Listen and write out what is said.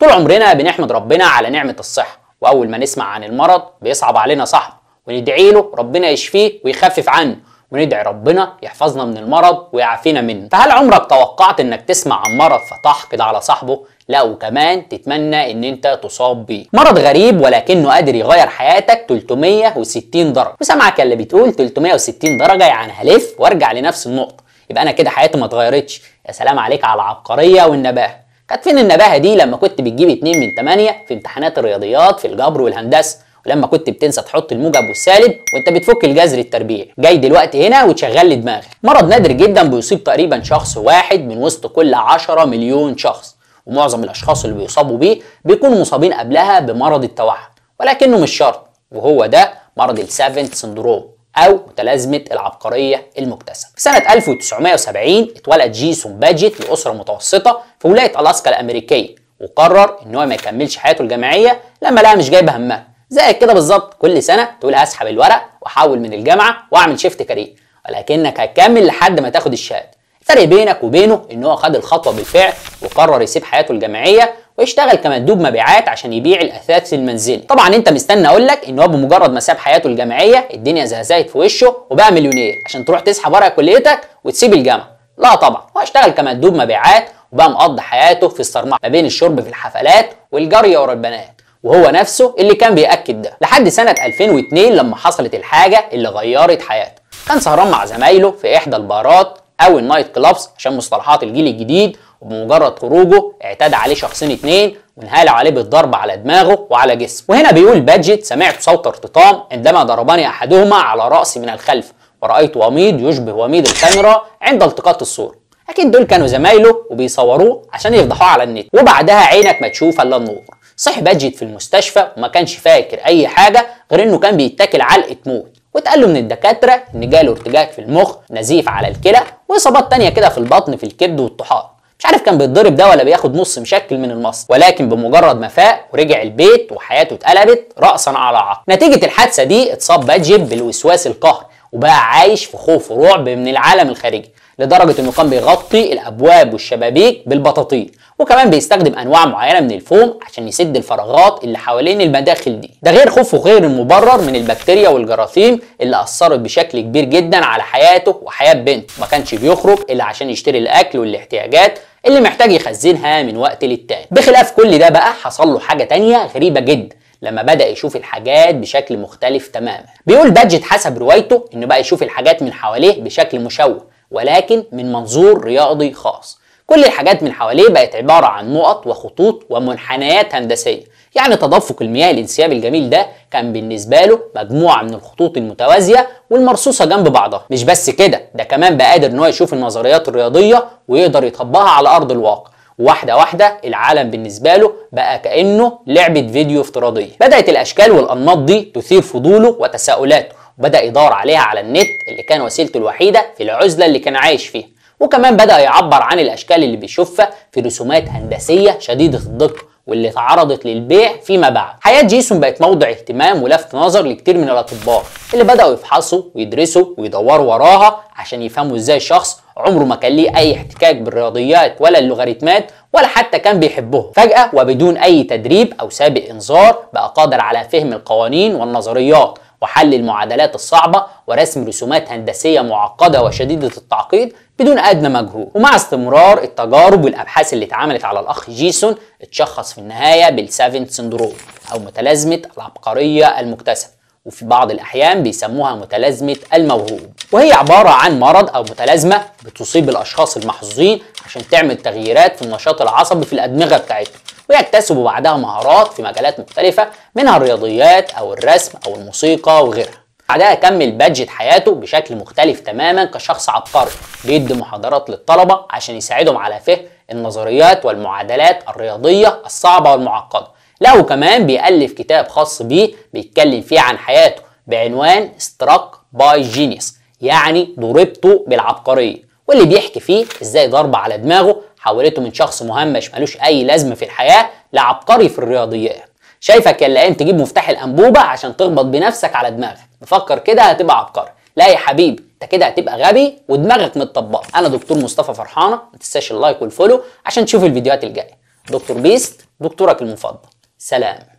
طول عمرنا بنحمد ربنا على نعمة الصحة، وأول ما نسمع عن المرض بيصعب علينا صاحبه وندعي له ربنا يشفيه ويخفف عنه، وندعي ربنا يحفظنا من المرض ويعافينا منه. فهل عمرك توقعت انك تسمع عن مرض فتحقد على صاحبه؟ لا، وكمان تتمنى ان انت تصاب بيه. مرض غريب ولكنه قادر يغير حياتك 360 درجة. وسامعك اللي بتقول 360 درجة يعني هلف وارجع لنفس النقطة، يبقى انا كده حياتي ما اتغيرتش. يا سلام عليك على العبقرية والنباهة. كانت فين النباهة دي لما كنت بتجيب 2 من 8 في امتحانات الرياضيات في الجبر والهندسة، ولما كنت بتنسى تحط الموجب والسالب وانت بتفك الجذر التربيعي؟ جاي دلوقتي هنا وتشغل لي دماغك. مرض نادر جدا بيصيب تقريبا شخص واحد من وسط كل 10 مليون شخص، ومعظم الاشخاص اللي بيصابوا بيه بيكونوا مصابين قبلها بمرض التوحد، ولكنه مش شرط، وهو ده مرض السافنت سندروم او متلازمه العبقريه المكتسبه. في سنه 1970 اتولد جيسون باجيت لاسره متوسطه في ولايه الاسكا الامريكيه، وقرر ان هو ما يكملش حياته الجامعيه لما لقى مش جايبه همها. زي كده بالظبط، كل سنه تقول هسحب الورق واحول من الجامعه واعمل شيفت كارير، ولكنك هتكمل لحد ما تاخد الشهاده. الفرق بينك وبينه ان هو خد الخطوه بالفعل وقرر يسيب حياته الجامعيه ويشتغل كمندوب مبيعات عشان يبيع الاثاث المنزلي. طبعا انت مستني اقول لك ان هو بمجرد ما ساب حياته الجامعيه الدنيا زهزهت في وشه وبقى مليونير عشان تروح تسحب ورق كليتك وتسيب الجامعه. لا طبعا، هو اشتغل كمندوب مبيعات وبقى مقضي حياته في الصرمعه ما بين الشرب في الحفلات والجري ورا البنات، وهو نفسه اللي كان بيأكد ده لحد سنة 2002 لما حصلت الحاجة اللي غيرت حياته. كان سهران مع زمايله في إحدى البارات أو النايت كلابس عشان مصطلحات الجيل الجديد، وبمجرد خروجه اعتدى عليه شخصين 2 وانهالوا عليه بالضرب على دماغه وعلى جسمه. وهنا بيقول باجيت: سمعت صوت ارتطام عندما ضربني أحدهما على رأسي من الخلف، ورأيت وميض يشبه وميض الكاميرا عند التقاط الصورة. أكيد دول كانوا زمايله وبيصوروه عشان يفضحوه على النت، وبعدها عينك ما تشوف إلا النور. صحي باجيت في المستشفى وما كانش فاكر اي حاجه غير انه كان بيتاكل علقه موت، واتقال له من الدكاتره ان جاله ارتجاج في المخ، نزيف على الكلى، واصابات تانيه كده في البطن في الكبد والطحال. مش عارف كان بيتضرب ده ولا بياخد نص مشكل من المصل، ولكن بمجرد ما فاق ورجع البيت وحياته اتقلبت راسا على عقب. نتيجه الحادثه دي اتصاب باجيت بالوسواس القهري وبقى عايش في خوف ورعب من العالم الخارجي، لدرجه انه كان بيغطي الابواب والشبابيك بالبطاطين، وكمان بيستخدم انواع معينه من الفوم عشان يسد الفراغات اللي حوالين المداخل دي. ده غير خوفه غير المبرر من البكتيريا والجراثيم اللي اثرت بشكل كبير جدا على حياته وحياه بنته. ما كانش بيخرج الا عشان يشتري الاكل والاحتياجات اللي محتاج يخزنها من وقت للتاني. بخلاف كل ده بقى حصل له حاجه تانيه غريبه جدا لما بدأ يشوف الحاجات بشكل مختلف تماما. بيقول باجيت حسب روايته انه بقى يشوف الحاجات من حواليه بشكل مشوه، ولكن من منظور رياضي خاص. كل الحاجات من حواليه بقت عبارة عن نقط وخطوط ومنحنيات هندسية، يعني تدفق المياه الانسيابي الجميل ده كان بالنسبة له مجموعة من الخطوط المتوازية والمرصوصة جنب بعضها. مش بس كده، ده كمان بقى قادر ان هو يشوف النظريات الرياضية ويقدر يطبقها على أرض الواقع. واحدة واحدة العالم بالنسبة له بقى كأنه لعبة فيديو افتراضية. بدأت الأشكال والأنماط دي تثير فضوله وتساؤلاته، وبدأ يدور عليها على النت اللي كان وسيلته الوحيدة في العزلة اللي كان عايش فيها. وكمان بدأ يعبر عن الأشكال اللي بيشوفها في رسومات هندسية شديدة الدقة واللي اتعرضت للبيع فيما بعد. حياة جيسون بقت موضع اهتمام ولفت نظر لكتير من الأطباء اللي بدأوا يفحصوا ويدرسوا ويدوروا وراها عشان يفهموا ازاي شخص عمره ما كان ليه أي احتكاك بالرياضيات ولا اللوغاريتمات ولا حتى كان بيحبهم، فجأة وبدون أي تدريب أو سابق إنذار بقى قادر على فهم القوانين والنظريات وحل المعادلات الصعبة ورسم رسومات هندسية معقدة وشديدة التعقيد بدون أدنى مجهود. ومع استمرار التجارب والأبحاث اللي اتعملت على الأخ جيسون اتشخص في النهاية بالسافنت سندروم أو متلازمة العبقرية المكتسبة، وفي بعض الأحيان بيسموها متلازمة الموهوب. وهي عبارة عن مرض أو متلازمة بتصيب الأشخاص المحظوظين عشان تعمل تغييرات في النشاط العصبي في الأدمغة بتاعتهم، ويكتسبوا بعدها مهارات في مجالات مختلفة منها الرياضيات أو الرسم أو الموسيقى وغيرها. بعدها كمل باجيت حياته بشكل مختلف تماما كشخص عبقري بيدي محاضرات للطلبة عشان يساعدهم على فهم النظريات والمعادلات الرياضية الصعبة والمعقدة. لا، وكمان بيألف كتاب خاص بيه بيتكلم فيه عن حياته بعنوان ستراك باي جينيوس، يعني ضربته بالعبقرية، واللي بيحكي فيه ازاي ضربة على دماغه حولته من شخص مهمش ملوش اي لازمة في الحياة لعبقري في الرياضيات. شايفك يا لقيم تجيب مفتاح الانبوبة عشان تخبط بنفسك على دماغك، مفكر كده هتبقى عبقري؟ لا يا حبيبي، انت كده هتبقى غبي ودماغك متطبقة. انا دكتور مصطفى فرحانة، ما تنساش اللايك والفولو عشان تشوف الفيديوهات الجاية. دكتور بيست، دكتورك المفضل. سلام.